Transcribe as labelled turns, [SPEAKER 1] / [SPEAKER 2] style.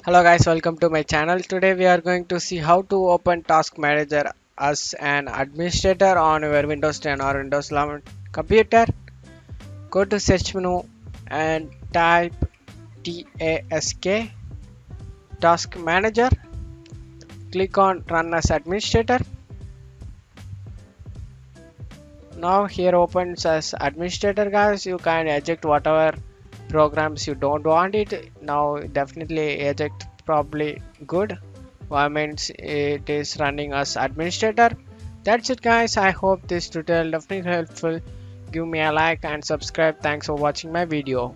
[SPEAKER 1] Hello guys, welcome to my channel. Today we are going to see how to open Task Manager as an administrator on your Windows 10 or Windows 11 computer. Go to search menu and type Task Manager. Click on Run as Administrator. Now here opens as administrator guys. You can eject whatever programs you don't want it. Now definitely eject probably good. Why means it is running as administrator. That's it guys. I hope this tutorial definitely helpful. Give me a like and subscribe. Thanks for watching my video.